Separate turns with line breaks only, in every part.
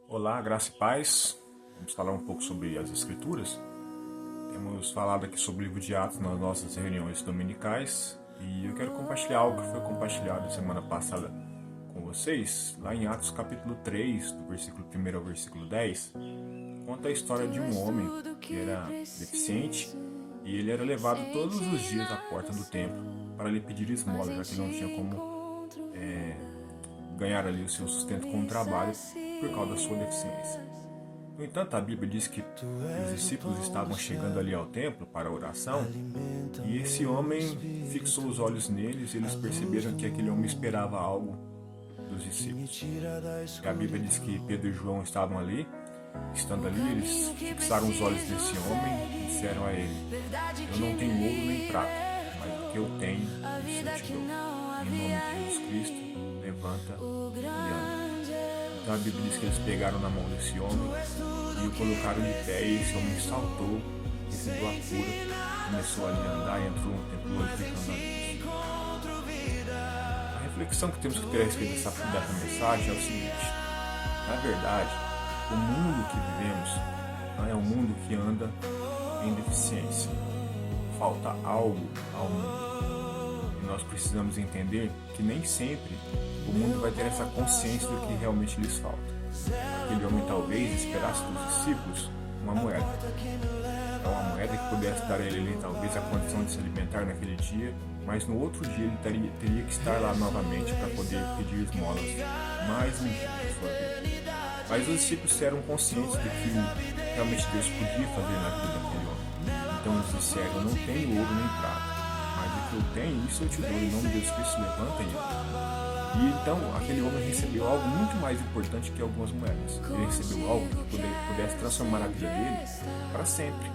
Olá, graça e paz. Vamos falar um pouco sobre as Escrituras. Temos falado aqui sobre o livro de Atos nas nossas reuniões dominicais e eu quero compartilhar algo que foi compartilhado semana passada com vocês. Lá em Atos capítulo 3, do versículo 1 ao versículo 10, conta a história de um homem que era deficiente e ele era levado todos os dias à porta do templo para lhe pedir esmola, já que não tinha como ganhar ali o seu sustento com o trabalho por causa da sua deficiência. No entanto, a Bíblia diz que os discípulos estavam chegando ali ao templo para a oração e esse homem fixou os olhos neles e eles perceberam que aquele homem esperava algo dos discípulos. E a Bíblia diz que Pedro e João estavam ali, estando ali, eles fixaram os olhos desse homem e disseram a ele: "Eu não tenho ouro nem prata, mas o que eu tenho, isso eu te dou. Em nome de Jesus Cristo, levanta e anda." Então a Bíblia diz que eles pegaram na mão desse homem e o colocaram de pé e esse homem saltou, recebeu a cura, começou ali a andar e entrou no templo glorificando a Deus. A reflexão que temos que ter a respeito dessa mensagem é o seguinte: na verdade, o mundo que vivemos não é um mundo que anda em deficiência. Falta algo ao mundo. E nós precisamos entender que nem sempre o mundo vai ter essa consciência do que realmente lhes falta. Aquele homem talvez esperasse dos discípulos uma moeda. É uma moeda que pudesse dar a ele talvez a condição de se alimentar naquele dia, mas no outro dia ele teria que estar lá novamente para poder pedir esmolas mais um dia da sua vida. Mas os discípulos eram conscientes de que realmente Deus podia fazer na vida daquele homem. Então eles disseram: "Eu não tenho ouro nem prata, mas o que eu tenho, isso eu te dou. Em nome de Jesus Cristo, levanta e anda." E então aquele homem recebeu algo muito mais importante que algumas moedas. Ele recebeu algo que pudesse transformar a vida dele para sempre.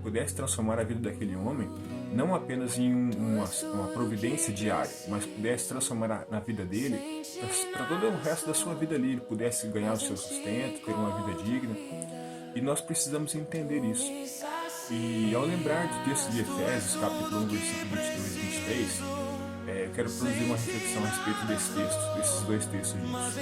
Pudesse transformar a vida daquele homem não apenas em uma providência diária, mas pudesse transformar na vida dele para todo o resto da sua vida ali. Ele pudesse ganhar o seu sustento, ter uma vida digna. E nós precisamos entender isso. E ao lembrar do texto de Efésios, capítulo 1, versículo 22 e 23, eu quero produzir uma reflexão a respeito desses dois textos juntos.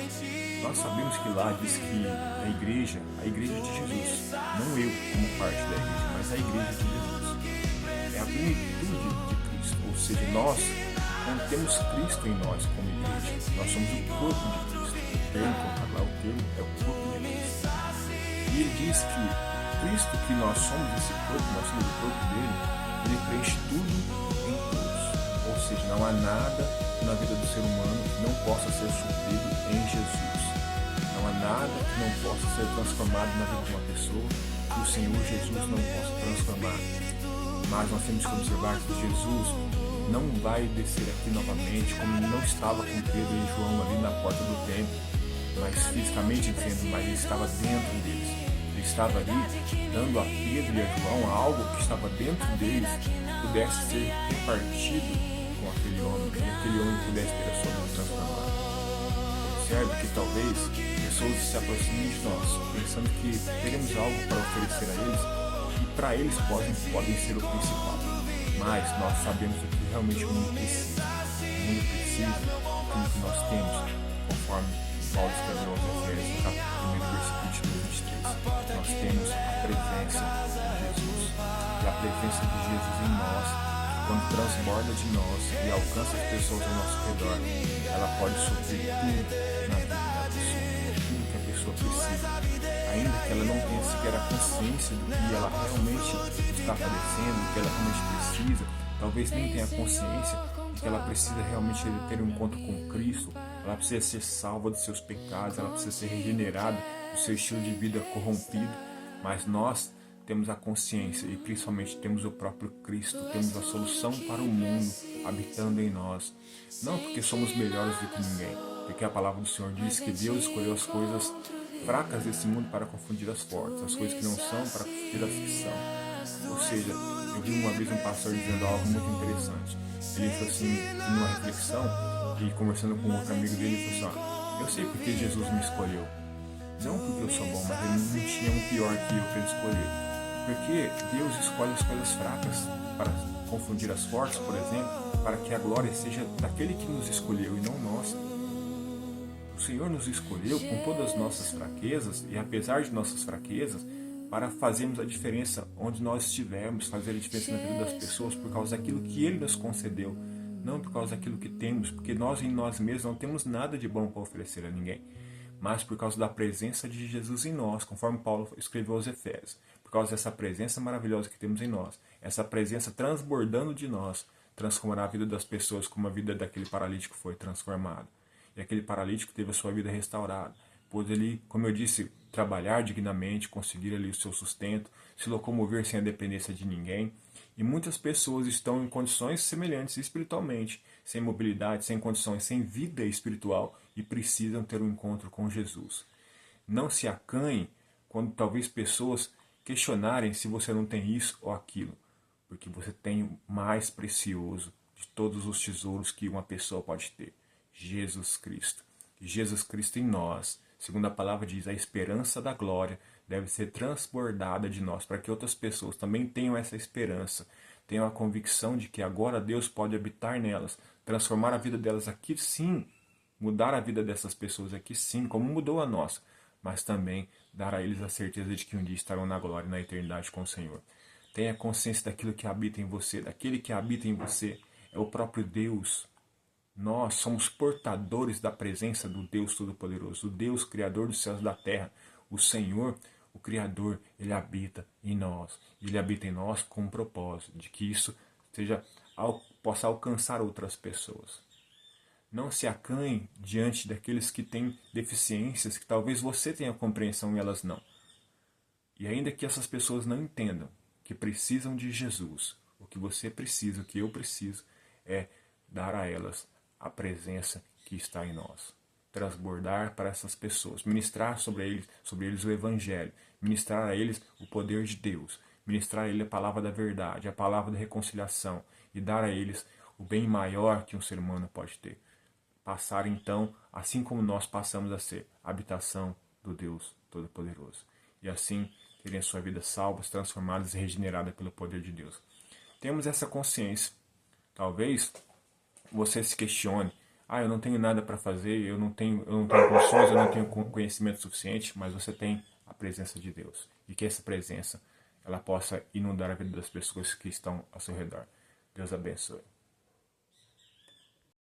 Nós sabemos que lá diz que a igreja de Jesus, não eu como parte da igreja, mas a igreja de Jesus, é a plenitude de Cristo, ou seja, nós não temos Cristo em nós como igreja, nós somos o corpo de Cristo. O termo é o corpo de Cristo. E ele diz que Cristo, que nós somos esse corpo, nós somos o corpo dele, ele preenche tudo em todos. Ou seja, não há nada na vida do ser humano que não possa ser suprido em Jesus. Não há nada que não possa ser transformado na vida de uma pessoa que o Senhor Jesus não possa transformar. Mas nós temos que observar que Jesus não vai descer aqui novamente como ele não estava com Pedro e João ali na porta do templo, mas fisicamente dizendo, mas ele estava dentro deles. Ele estava ali dando a Pedro e a João algo que estava dentro deles pudesse ser repartido com aquele homem, e aquele homem pudesse ter a sua vida transformada. Observe que talvez pessoas se aproximem de nós, pensando que teremos algo para oferecer a eles, e para eles podem ser o principal. Mas nós sabemos o que realmente o mundo precisa. O mundo precisa daquilo que nós temos, conforme Paulo escreveu aos Efésios, no capítulo 1, versículo 22 e 23. Nós temos a presença de Jesus. E a presença de Jesus em nós, quando transborda de nós e alcança as pessoas ao nosso redor, ela pode suprir tudo na vida da pessoa, tudo que a pessoa precisa, ainda que ela não tenha sequer a consciência do que ela realmente está padecendo, do que ela realmente precisa, talvez nem tenha consciência de que ela precisa realmente ter um encontro com Cristo, ela precisa ser salva dos seus pecados, ela precisa ser regenerada do seu estilo de vida corrompido, mas nós temos a consciência e principalmente temos o próprio Cristo, temos a solução para o mundo habitando em nós. Não porque somos melhores do que ninguém, porque a palavra do Senhor diz que Deus escolheu as coisas fracas desse mundo para confundir as fortes, as coisas que não são para confundir as que são. Ou seja, eu vi uma vez um pastor dizendo algo muito interessante. Ele disse assim, numa reflexão, e conversando com outro amigo dele, ele falou assim: "Eu sei porque Jesus me escolheu. Não porque eu sou bom, mas ele não tinha um pior que eu para ele escolher. Porque Deus escolhe as coisas fracas para confundir as fortes, por exemplo, para que a glória seja daquele que nos escolheu e não nossa." Ou Senhor nos escolheu com todas as nossas fraquezas e apesar de nossas fraquezas, para fazermos a diferença onde nós estivermos, fazer a diferença na vida das pessoas por causa daquilo que Ele nos concedeu, não por causa daquilo que temos, porque nós em nós mesmos não temos nada de bom para oferecer a ninguém, mas por causa da presença de Jesus em nós, conforme Paulo escreveu aos Efésios, por causa dessa presença maravilhosa que temos em nós, essa presença transbordando de nós, transformará a vida das pessoas como a vida daquele paralítico foi transformada. E aquele paralítico teve a sua vida restaurada. Pôde ele, como eu disse, trabalhar dignamente, conseguir ali o seu sustento, se locomover sem a dependência de ninguém. E muitas pessoas estão em condições semelhantes espiritualmente, sem mobilidade, sem condições, sem vida espiritual e precisam ter um encontro com Jesus. Não se acanhe quando talvez pessoas questionarem se você não tem isso ou aquilo, porque você tem o mais precioso de todos os tesouros que uma pessoa pode ter, Jesus Cristo. E Jesus Cristo em nós, segundo a palavra diz, a esperança da glória deve ser transbordada de nós, para que outras pessoas também tenham essa esperança, tenham a convicção de que agora Deus pode habitar nelas, transformar a vida delas aqui sim, mudar a vida dessas pessoas aqui sim, como mudou a nossa, mas também dar a eles a certeza de que um dia estarão na glória e na eternidade com o Senhor. Tenha consciência daquilo que habita em você, daquele que habita em você é o próprio Deus. Nós somos portadores da presença do Deus Todo-Poderoso, o Deus Criador dos céus e da terra. O Senhor, o Criador, Ele habita em nós. Ele habita em nós com um propósito, de que isso possa alcançar outras pessoas. Não se acanhe diante daqueles que têm deficiências, que talvez você tenha compreensão e elas não. E ainda que essas pessoas não entendam que precisam de Jesus, o que você precisa, o que eu preciso, é dar a elas a presença que está em nós. Transbordar para essas pessoas, ministrar sobre eles o Evangelho, ministrar a eles o poder de Deus, ministrar a eles a palavra da verdade, a palavra da reconciliação e dar a eles o bem maior que um ser humano pode ter. Passar então, assim como nós passamos a ser, a habitação do Deus Todo-Poderoso. E assim terem a sua vida salvas, transformadas e regeneradas pelo poder de Deus. Temos essa consciência. Talvez você se questione, eu não tenho nada para fazer, eu não tenho condições, eu não tenho conhecimento suficiente, mas você tem a presença de Deus. E que essa presença ela possa inundar a vida das pessoas que estão ao seu redor. Deus abençoe.